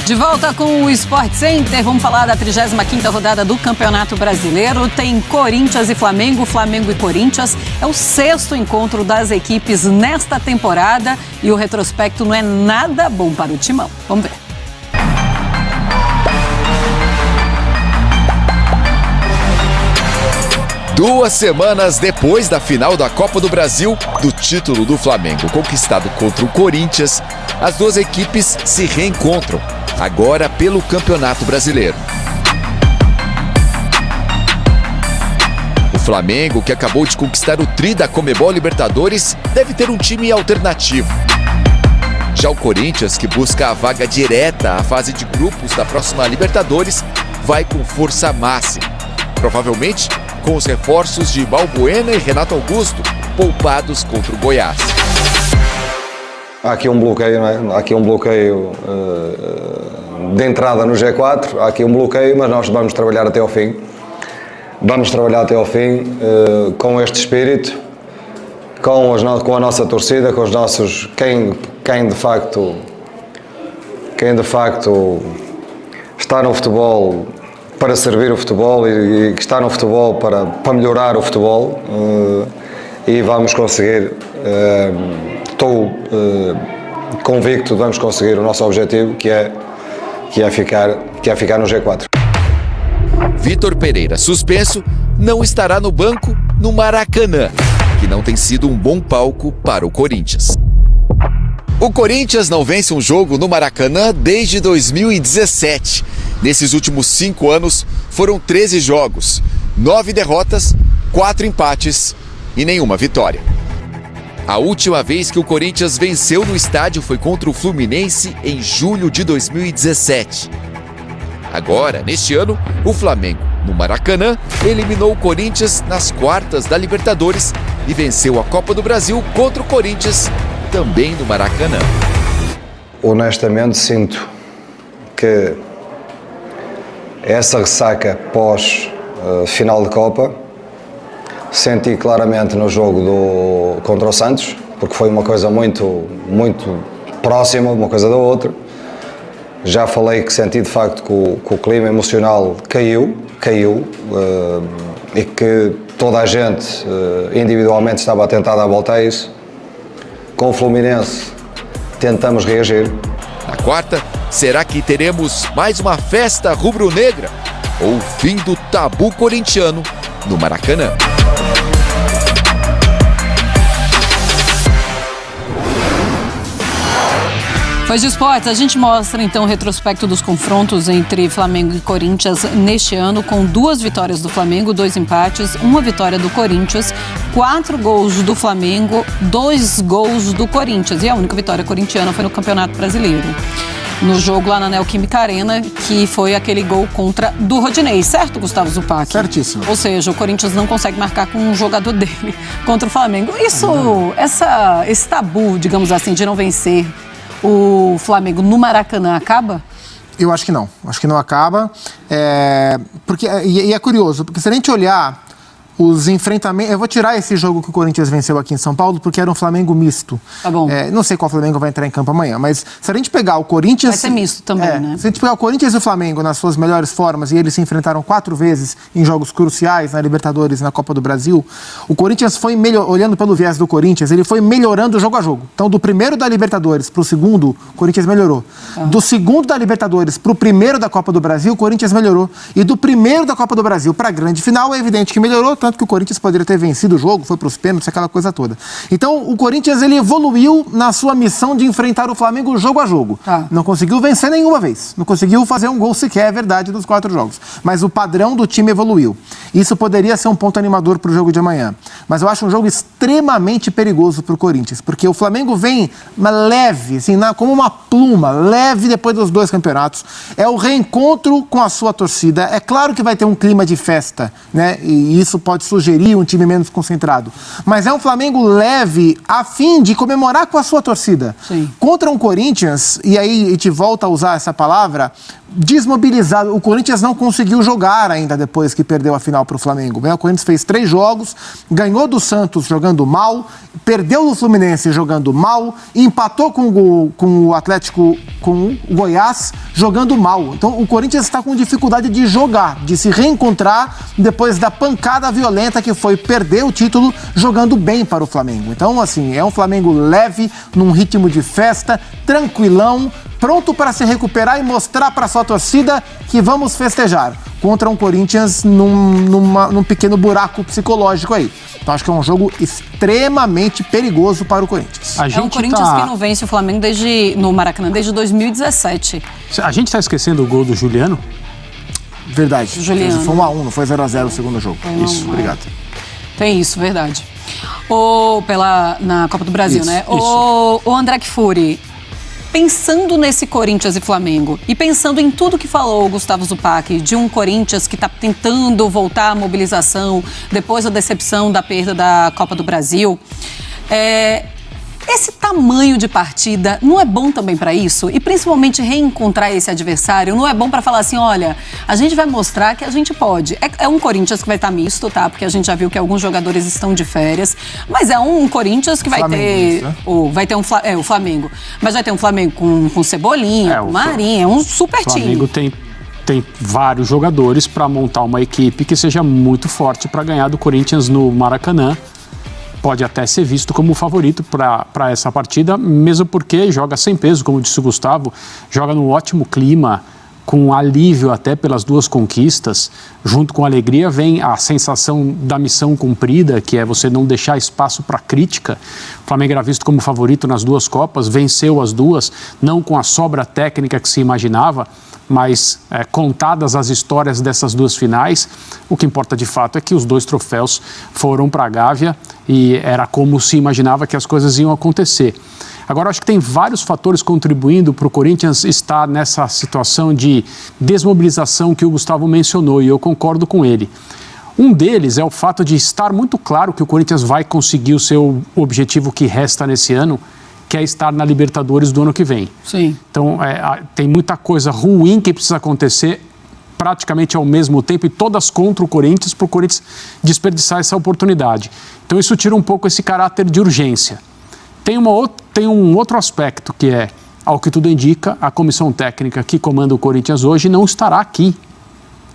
De volta com o Sport Center, vamos falar da 35ª rodada do Campeonato Brasileiro. Tem Corinthians e Flamengo, Flamengo e Corinthians. É o 6º encontro das equipes nesta temporada e o retrospecto não é nada bom para o Timão. Vamos ver. Duas semanas depois da final da Copa do Brasil, do título do Flamengo conquistado contra o Corinthians, as duas equipes se reencontram, agora pelo Campeonato Brasileiro. O Flamengo, que acabou de conquistar o tri da Conmebol Libertadores, deve ter um time alternativo. Já o Corinthians, que busca a vaga direta à fase de grupos da próxima Libertadores, vai com força máxima. Provavelmente com os reforços de Balbuena e Renato Augusto, poupados contra o Goiás. Há aqui um bloqueio, não é? Há aqui um bloqueio de entrada no G4, há aqui um bloqueio, mas nós vamos trabalhar até ao fim. Vamos trabalhar até ao fim com este espírito, com a nossa torcida, com os nossos... Quem de facto está no futebol para servir o futebol e que está no futebol para melhorar o futebol, e vamos conseguir, estou convicto de vamos conseguir o nosso objetivo, que é ficar no G4. Vitor Pereira, suspenso, não estará no banco no Maracanã, que não tem sido um bom palco para o Corinthians. O Corinthians não vence um jogo no Maracanã desde 2017. Nesses últimos 5 anos, foram 13 jogos, 9 derrotas, 4 empates e nenhuma vitória. A última vez que o Corinthians venceu no estádio foi contra o Fluminense em julho de 2017. Agora, neste ano, o Flamengo, no Maracanã, eliminou o Corinthians nas quartas da Libertadores e venceu a Copa do Brasil contra o Corinthians, também no Maracanã. Honestamente, sinto que essa ressaca pós-final de Copa senti claramente no jogo contra o Santos, porque foi uma coisa muito próxima uma coisa da outra. Já falei que senti de facto que o clima emocional caiu e que toda a gente individualmente estava a tentar dar a volta a isso. Com o Fluminense tentamos reagir. Na quarta, será que teremos mais uma festa rubro-negra? Ou o fim do tabu corintiano no Maracanã? Pois de esportes, a gente mostra então o retrospecto dos confrontos entre Flamengo e Corinthians neste ano, com 2 vitórias do Flamengo, 2 empates, 1 vitória do Corinthians, 4 gols do Flamengo, 2 gols do Corinthians. E a única vitória corintiana foi no Campeonato Brasileiro, no jogo lá na Neoquímica Arena, que foi aquele gol do Rodinei, certo, Gustavo Zupac? Certíssimo. Ou seja, o Corinthians não consegue marcar com um jogador dele contra o Flamengo. Esse tabu, digamos assim, de não vencer o Flamengo no Maracanã acaba? Eu acho que não. Acho que não acaba. Porque é curioso, porque se a gente olhar os enfrentamentos... Eu vou tirar esse jogo que o Corinthians venceu aqui em São Paulo, porque era um Flamengo misto. Tá bom. Não sei qual Flamengo vai entrar em campo amanhã, mas se a gente pegar o Corinthians... Vai ser misto também, né? Se a gente pegar o Corinthians e o Flamengo nas suas melhores formas, e eles se enfrentaram 4 vezes em jogos cruciais, na Libertadores e na Copa do Brasil, o Corinthians foi olhando pelo viés do Corinthians, ele foi melhorando jogo a jogo. Então, do primeiro da Libertadores para o segundo, o Corinthians melhorou. Do segundo da Libertadores para o primeiro da Copa do Brasil, o Corinthians melhorou. E do primeiro da Copa do Brasil para a grande final, é evidente que melhorou, tanto que o Corinthians poderia ter vencido o jogo, foi para os pênaltis, aquela coisa toda. Então, o Corinthians, ele evoluiu na sua missão de enfrentar o Flamengo jogo a jogo. Não conseguiu vencer nenhuma vez. Não conseguiu fazer um gol sequer, é verdade, dos 4 jogos. Mas o padrão do time evoluiu. Isso poderia ser um ponto animador para o jogo de amanhã. Mas eu acho um jogo extremamente perigoso para o Corinthians, porque o Flamengo vem leve, assim, como uma pluma, leve depois dos 2 campeonatos. É o reencontro com a sua torcida. É claro que vai ter um clima de festa, né? E isso pode sugerir um time menos concentrado. Mas é um Flamengo leve a fim de comemorar com a sua torcida. Sim. Contra um Corinthians, e aí a gente volta a usar essa palavra, desmobilizado. O Corinthians não conseguiu jogar ainda depois que perdeu a final para o Flamengo. O Corinthians fez 3 jogos, ganhou do Santos jogando mal, perdeu do Fluminense jogando mal, e empatou com o Atlético, com o Goiás jogando mal. Então o Corinthians está com dificuldade de jogar, de se reencontrar depois da pancada violenta que foi perder o título jogando bem para o Flamengo. Então, assim, é um Flamengo leve, num ritmo de festa, tranquilão, pronto para se recuperar e mostrar para sua torcida que vamos festejar contra um Corinthians num pequeno buraco psicológico aí. Então acho que é um jogo extremamente perigoso para o Corinthians. É um Corinthians que não vence o Flamengo no Maracanã desde 2017. A gente está esquecendo o gol do Juliano? Verdade. Juliano. Foi 1-1, não foi 0-0 o segundo jogo. Isso, obrigado. Tem isso, verdade. Na Copa do Brasil, Isso, né? isso. O André Kfouri, pensando nesse Corinthians e Flamengo e pensando em tudo que falou o Gustavo Zupac, de um Corinthians que está tentando voltar à mobilização depois da decepção da perda da Copa do Brasil, esse tamanho de partida não é bom também para isso? E principalmente reencontrar esse adversário não é bom para falar assim, olha, a gente vai mostrar que a gente pode. É um Corinthians que vai estar misto, tá? Porque a gente já viu que alguns jogadores estão de férias, mas é um Corinthians que vai ter... Né? Vai ter o Flamengo. Mas vai ter um Flamengo com Cebolinha, com Marinho, é um super time. O Flamengo tem vários jogadores para montar uma equipe que seja muito forte para ganhar do Corinthians no Maracanã. Pode até ser visto como favorito para essa partida, mesmo porque joga sem peso, como disse o Gustavo, joga num ótimo clima, com alívio até pelas 2 conquistas. Junto com alegria vem a sensação da missão cumprida, que é você não deixar espaço para crítica. O Flamengo era visto como favorito nas 2 Copas, venceu as 2, não com a sobra técnica que se imaginava, mas contadas as histórias dessas 2 finais, o que importa de fato é que os 2 troféus foram para a Gávea e era como se imaginava que as coisas iam acontecer. Agora, acho que tem vários fatores contribuindo para o Corinthians estar nessa situação de desmobilização que o Gustavo mencionou, e eu concordo com ele. Um deles é o fato de estar muito claro que o Corinthians vai conseguir o seu objetivo que resta nesse ano, que é estar na Libertadores do ano que vem. Sim. Então, tem muita coisa ruim que precisa acontecer praticamente ao mesmo tempo e todas contra o Corinthians, para o Corinthians desperdiçar essa oportunidade. Então, isso tira um pouco esse caráter de urgência. Tem um outro aspecto que é, ao que tudo indica, a comissão técnica que comanda o Corinthians hoje não estará aqui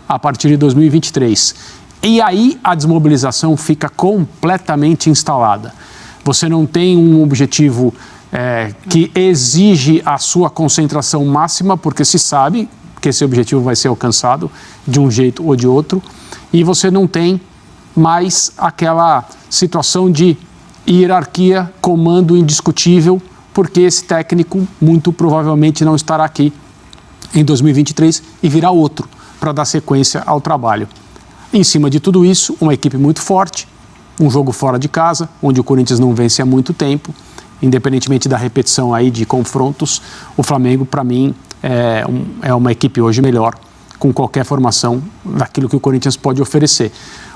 a partir de 2023. E aí a desmobilização fica completamente instalada. Você não tem um objetivo que exige a sua concentração máxima, porque se sabe que esse objetivo vai ser alcançado de um jeito ou de outro, e você não tem mais aquela situação de hierarquia, comando indiscutível, porque esse técnico muito provavelmente não estará aqui em 2023 e virá outro para dar sequência ao trabalho. Em cima de tudo isso, uma equipe muito forte, um jogo fora de casa, onde o Corinthians não vence há muito tempo, independentemente da repetição aí de confrontos, o Flamengo, para mim, é uma equipe hoje melhor, com qualquer formação daquilo que o Corinthians pode oferecer.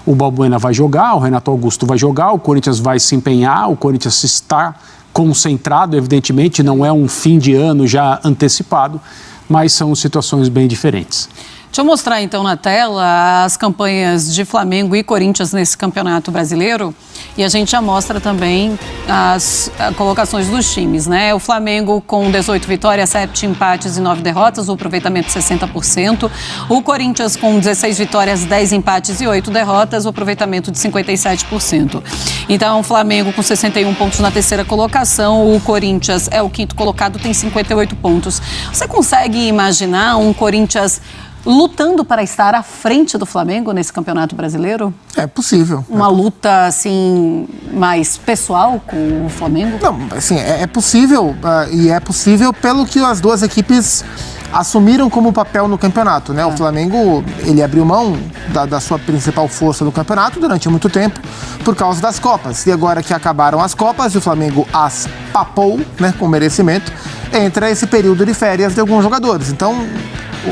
O Balbuena vai jogar, o Renato Augusto vai jogar, o Corinthians vai se empenhar, o Corinthians está concentrado, evidentemente, não é um fim de ano já antecipado, mas são situações bem diferentes. Deixa eu mostrar então na tela as campanhas de Flamengo e Corinthians nesse Campeonato Brasileiro e a gente já mostra também as colocações dos times, né? O Flamengo com 18 vitórias, 7 empates e 9 derrotas, o aproveitamento 60%. O Corinthians com 16 vitórias, 10 empates e 8 derrotas, o aproveitamento de 57%. Então, o Flamengo com 61 pontos na terceira colocação, o Corinthians é o quinto colocado, tem 58 pontos. Você consegue imaginar um Corinthians lutando para estar à frente do Flamengo nesse Campeonato Brasileiro? É possível. Uma luta, assim, mais pessoal com o Flamengo? Não, assim, é possível, e é possível pelo que as 2 equipes assumiram como papel no campeonato, né? O Flamengo, ele abriu mão da sua principal força do campeonato durante muito tempo por causa das Copas. E agora que acabaram as Copas e o Flamengo as papou, né, com merecimento, entra esse período de férias de alguns jogadores. Então,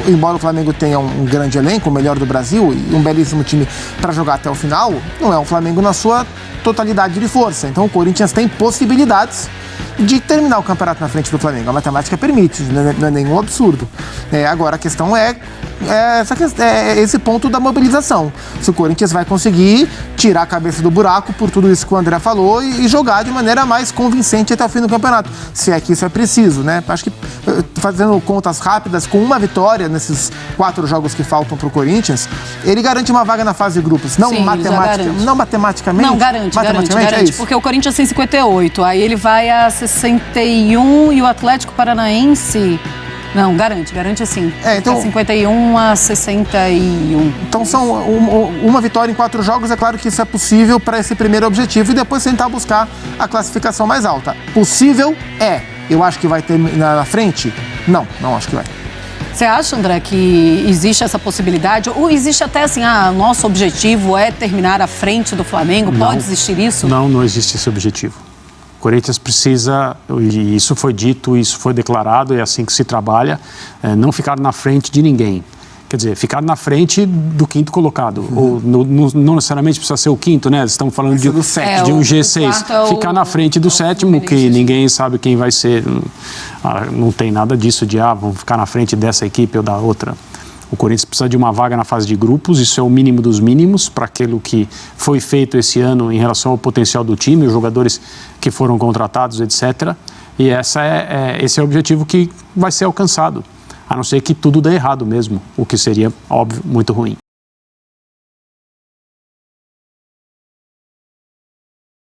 embora o Flamengo tenha um grande elenco, o melhor do Brasil, e um belíssimo time para jogar até o final, não é um Flamengo na sua totalidade de força. Então o Corinthians tem possibilidades de terminar o campeonato na frente do Flamengo. A matemática permite, não é nenhum absurdo. Agora, a questão é esse ponto da mobilização. Se o Corinthians vai conseguir tirar a cabeça do buraco por tudo isso que o André falou e jogar de maneira mais convincente até o fim do campeonato. Se é que isso é preciso, né? Acho que, fazendo contas rápidas, com uma vitória nesses 4 jogos que faltam para o Corinthians, ele garante uma vaga na fase de grupos. Não, Sim, não matematicamente. Não, garante, porque o Corinthians tem 58, aí ele vai a 61 e o Atlético Paranaense... Não, garante sim. Então, 51 a 61. Então são uma vitória em 4 jogos, é claro que isso é possível para esse primeiro objetivo e depois tentar buscar a classificação mais alta. Possível é. Eu acho que vai ter na frente? Não acho que vai. Você acha, André, que existe essa possibilidade? Ou existe até assim, nosso objetivo é terminar à frente do Flamengo? Pode existir isso? Não existe esse objetivo. O Corinthians precisa, e isso foi dito, isso foi declarado, é assim que se trabalha, não ficar na frente de ninguém. Quer dizer, ficar na frente do 5º colocado. Ou não necessariamente precisa ser o 5º, né? Estamos falando de um G6. Ficar na frente do 7º, que ninguém sabe quem vai ser. Não tem nada disso de, vamos ficar na frente dessa equipe ou da outra. O Corinthians precisa de uma vaga na fase de grupos, isso é o mínimo dos mínimos para aquilo que foi feito esse ano em relação ao potencial do time, os jogadores que foram contratados, etc. E esse é o objetivo que vai ser alcançado, a não ser que tudo dê errado mesmo, o que seria, óbvio, muito ruim.